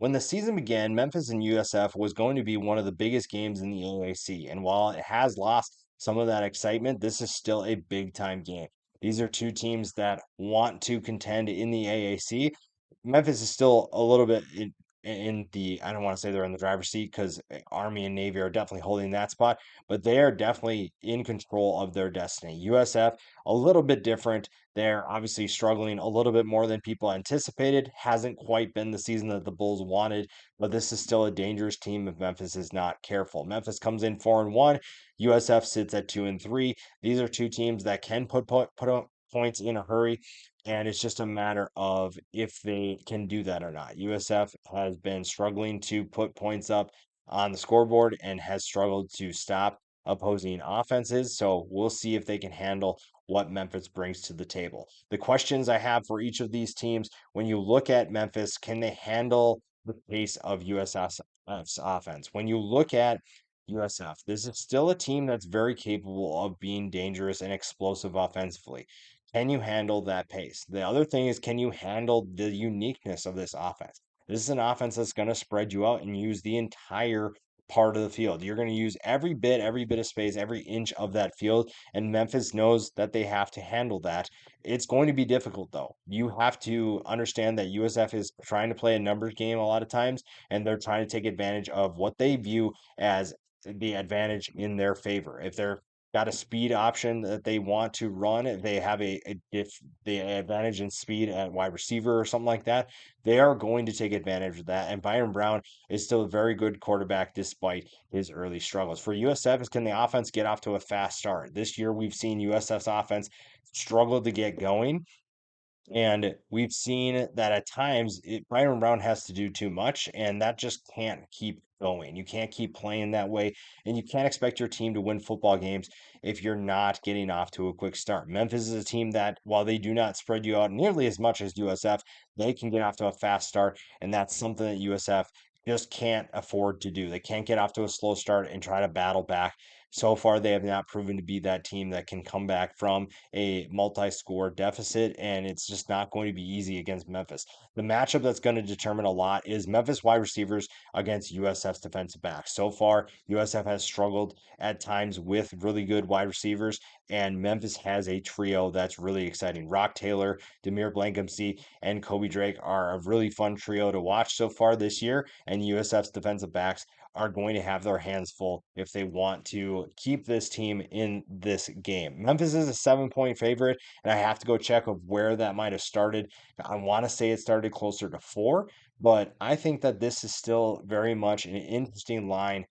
When the season began, Memphis and USF was going to be one of the biggest games in the AAC. And while it has lost some of that excitement, this is still a big time game. These are two teams that want to contend in the AAC. Memphis is still a little bit in the, I don't want to say they're in the driver's seat because Army and Navy are definitely holding that spot, but they are definitely in control of their destiny. USF, a little bit different. They're obviously struggling a little bit more than people anticipated. Hasn't quite been the season that the Bulls wanted, but this is still a dangerous team if Memphis is not careful. Memphis comes in 4-1. USF sits at 2-3. These are two teams that can put up points in a hurry, and it's just a matter of if they can do that or not. USF has been struggling to put points up on the scoreboard and has struggled to stop opposing offenses. So we'll see if they can handle what Memphis brings to the table. The questions I have for each of these teams, when you look at Memphis, can they handle the pace of USF's offense? When you look at USF, this is still a team that's very capable of being dangerous and explosive offensively. Can you handle that pace? The other thing is, can you handle the uniqueness of this offense? This is an offense that's going to spread you out and use the entire part of the field. You're going to use every bit of space, every inch of that field, and Memphis knows that they have to handle that. It's going to be difficult though. You have to understand that USF is trying to play a numbers game a lot of times, and they're trying to take advantage of what they view as the advantage in their favor. If they're got a speed option that they want to run, if they have if the advantage in speed at wide receiver or something like that, they are going to take advantage of that. And Byron Brown is still a very good quarterback despite his early struggles. For USF, is can the offense get off to a fast start? This year we've seen USF's offense struggle to get going, and we've seen that at times Byron Brown has to do too much, and that just can't keep going. You can't keep playing that way, and you can't expect your team to win football games if you're not getting off to a quick start. Memphis is a team that, while they do not spread you out nearly as much as USF, they can get off to a fast start, and that's something that USF just can't afford to do. They can't get off to a slow start and try to battle back. So far, they have not proven to be that team that can come back from a multi-score deficit, and it's just not going to be easy against Memphis. The matchup that's going to determine a lot is Memphis wide receivers against USF's defensive backs. So far, USF has struggled at times with really good wide receivers, and Memphis has a trio that's really exciting. Rock Taylor, Demir Blankumsey, and Kobe Drake are a really fun trio to watch so far this year, and USF's defensive backs are going to have their hands full if they want to keep this team in this game. Memphis is a 7 point favorite, and I have to go check of where that might have started. I want to say it started closer to 4, but I think that this is still very much an interesting line.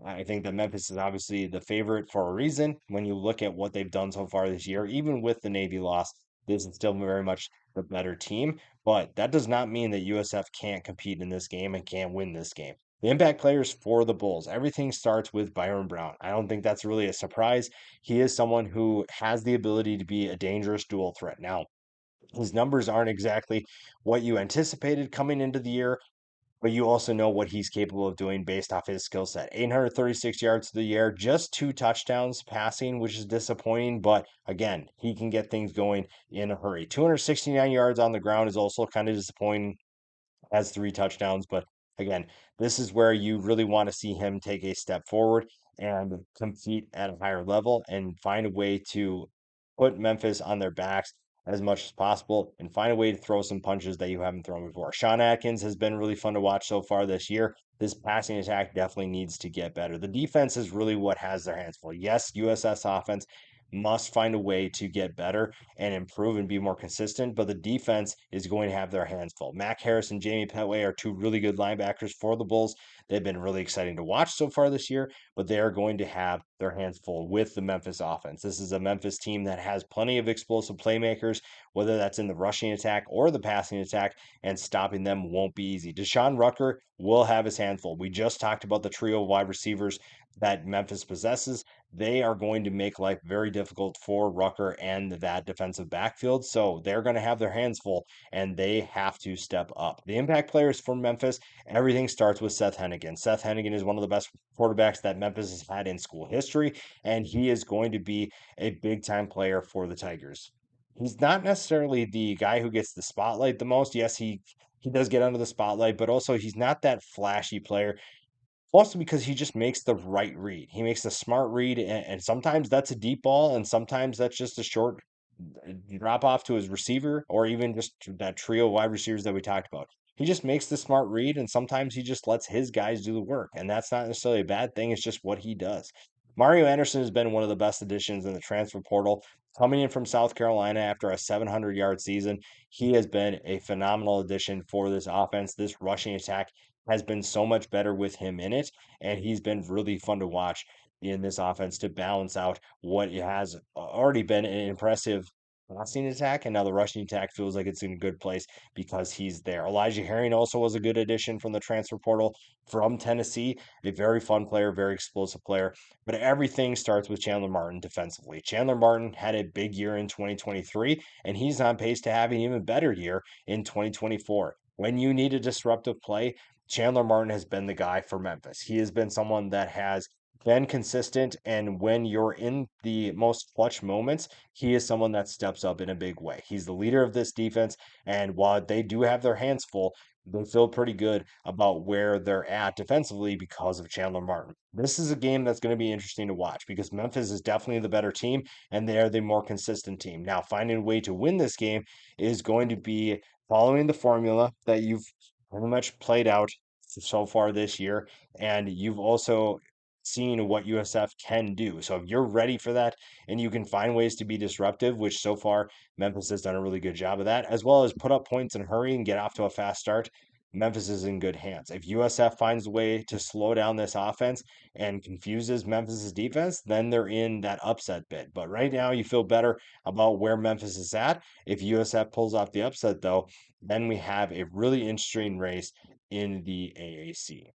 I think that Memphis is obviously the favorite for a reason. When you look at what they've done so far this year, even with the Navy loss, this is still very much the better team. But that does not mean that USF can't compete in this game and can't win this game. The impact players for the Bulls, everything starts with Byron Brown. I don't think that's really a surprise. He is someone who has the ability to be a dangerous dual threat. Now, his numbers aren't exactly what you anticipated coming into the year, but you also know what he's capable of doing based off his skill set. 836 yards to the year, just 2 touchdowns passing, which is disappointing, but again, he can get things going in a hurry. 269 yards on the ground is also kind of disappointing, has 3 touchdowns. But again, this is where you really want to see him take a step forward and compete at a higher level and find a way to put Memphis on their backs as much as possible and find a way to throw some punches that you haven't thrown before. Sean Atkins has been really fun to watch so far this year. This passing attack definitely needs to get better. The defense is really what has their hands full. Yes, USS offense must find a way to get better and improve and be more consistent, but the defense is going to have their hands full. Mac Harris and Jamie Petway are two really good linebackers for the Bulls. They've been really exciting to watch so far this year, but they are going to have their hands full with the Memphis offense. This is a Memphis team that has plenty of explosive playmakers, whether that's in the rushing attack or the passing attack, and stopping them won't be easy. Deshaun Rucker will have his hands full. We just talked about the trio of wide receivers that Memphis possesses. They are going to make life very difficult for Rucker and that defensive backfield. So they're going to have their hands full and they have to step up. The impact players for Memphis, everything starts with Seth Hennigan. Seth Hennigan is one of the best quarterbacks that Memphis has had in school history, and he is going to be a big time player for the Tigers. He's not necessarily the guy who gets the spotlight the most. Yes, he he does get under the spotlight, but also he's not that flashy player. Also because he just makes the right read. He makes the smart read, and sometimes that's a deep ball, and sometimes that's just a short drop off to his receiver, or even just that trio of wide receivers that we talked about. He just makes the smart read, and sometimes he just lets his guys do the work. And that's not necessarily a bad thing. It's just what he does. Mario Anderson has been one of the best additions in the transfer portal. Coming in from South Carolina after a 700-yard season, he has been a phenomenal addition for this offense. This rushing attack has been so much better with him in it, and he's been really fun to watch in this offense to balance out what it has already been an impressive passing attack, and now the rushing attack feels like it's in a good place because he's there. Elijah Herring also was a good addition from the transfer portal from Tennessee, a very fun player, very explosive player. But everything starts with Chandler Martin defensively. Chandler Martin had a big year in 2023, and he's on pace to have an even better year in 2024. When you need a disruptive play, Chandler Martin has been the guy for Memphis. He has been someone that has been consistent, and when you're in the most clutch moments, he is someone that steps up in a big way. He's the leader of this defense, and while they do have their hands full, they feel pretty good about where they're at defensively because of Chandler Martin. This is a game that's going to be interesting to watch because Memphis is definitely the better team, and they are the more consistent team. Now, finding a way to win this game is going to be following the formula that you've pretty much played out so far this year, and you've also seen what USF can do. So if you're ready for that and you can find ways to be disruptive, which so far Memphis has done a really good job of that, as well as put up points and hurry and get off to a fast start, Memphis is in good hands. If USF finds a way to slow down this offense and confuses Memphis's defense, then they're in that upset bid. But right now, you feel better about where Memphis is at. If USF pulls off the upset, though, then we have a really interesting race in the AAC.